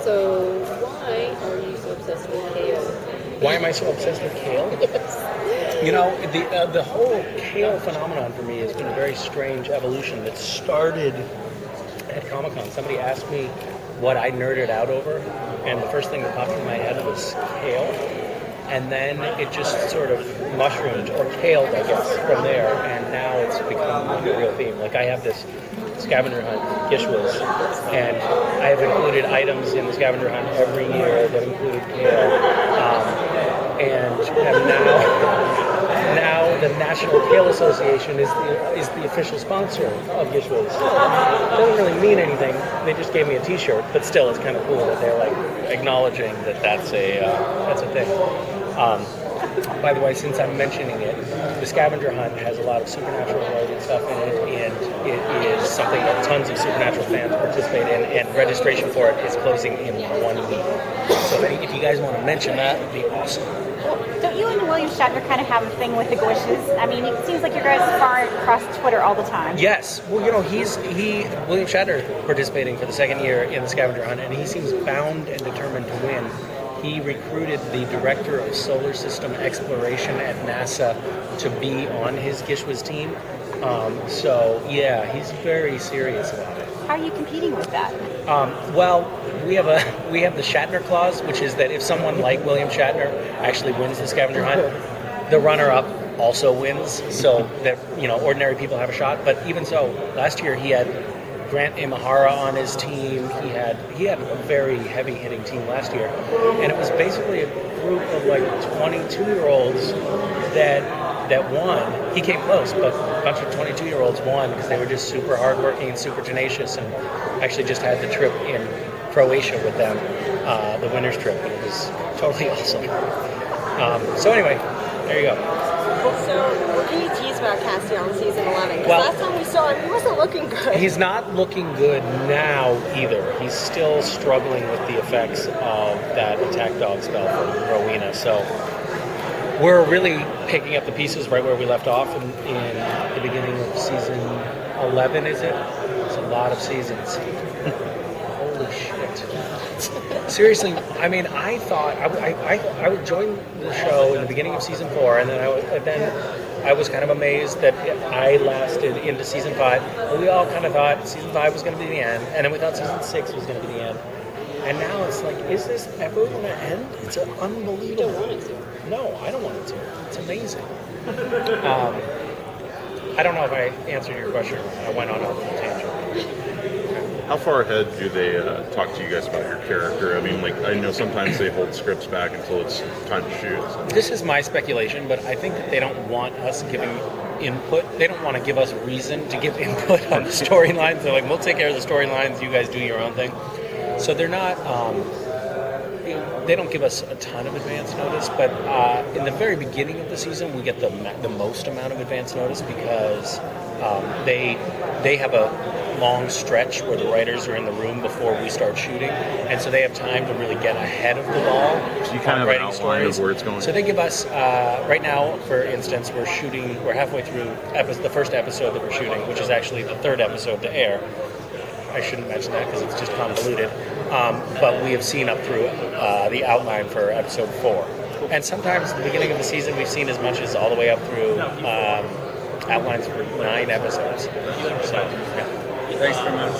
So why are you so obsessed with kale? Why am I so obsessed with kale? Yes. You know, the whole kale phenomenon for me has been a very strange evolution that started at Comic-Con. Somebody asked me what I nerded out over, and the first thing that popped in my head was kale. And then it just sort of mushroomed, or kaled, I guess, from there, and now it's become a real theme. Like, I have this scavenger hunt, GISHWHES, and I have included items in the scavenger hunt every year that included kale, and now the National Kale Association is the official sponsor of GISHWHES. It doesn't really mean anything. They just gave me a T-shirt, but still, it's kind of cool that they're like acknowledging that that's a thing. By the way, since I'm mentioning it, the scavenger hunt has a lot of supernatural related stuff in it, and it is something that tons of supernatural fans participate in, and registration for it is closing in 1 week. So if you guys want to mention that, it'd be awesome. Well, don't you and William Shatner kind of have a thing with the GISHWHES? I mean, it seems like you guys are across Twitter all the time. Yes. Well, you know, William Shatner participating for the second year in the scavenger hunt, and he seems bound and determined to win. He recruited the director of solar system exploration at NASA to be on his GISHWHES team. So yeah, he's very serious about it. How are you competing with that? Well, we have the Shatner clause, which is that if someone like William Shatner actually wins the scavenger hunt, the runner-up also wins, so that, you know, ordinary people have a shot. But even so, last year he had Grant Imahara on his team. He had a very heavy-hitting team last year, and it was basically a group of like 22-year-olds that won. He came close, but a bunch of 22-year-olds won because they were just super hardworking and super tenacious, and actually just had the trip in Croatia with them, the winner's trip, and it was totally awesome. So anyway, there you go. So, what can you tease about Cassian season 11? Because Well, last time we saw him, he wasn't looking good. He's not looking good now either. He's still struggling with the effects of that attack dog spell from Rowena. So we're really picking up the pieces right where we left off in the beginning of season 11, is it? It's a lot of seasons. Holy shit. Seriously, I mean, I thought I would join the show in the beginning of season 4, and then I was kind of amazed that I lasted into season 5. But we all kind of thought season 5 was going to be the end, and then we thought season 6 was going to be the end. And now it's like, is this ever going to end? It's unbelievable. You don't want it to. No, I don't want it to. It's amazing. I don't know if I answered your question. I went on a little tangent. How far ahead do they talk to you guys about your character? I mean, like, I know sometimes they hold scripts back until it's time to shoot. So. This is my speculation, but I think that they don't want us giving input. They don't want to give us reason to give input on the storylines. They're like, we'll take care of the storylines. You guys do your own thing. So they're not. They don't give us a ton of advance notice, but in the very beginning of the season, we get the most amount of advance notice because they have a long stretch where the writers are in the room before we start shooting, and so they have time to really get ahead of the ball. So you kind of have an outline of where it's going. So they give us right now, for instance, we're halfway through the first episode that we're shooting, which is actually the third episode to air. I shouldn't mention that because it's just convoluted. But we have seen up through the outline for episode 4. And sometimes at the beginning of the season, we've seen as much as all the way up through outlines for 9 episodes. So, yeah. Thanks very much.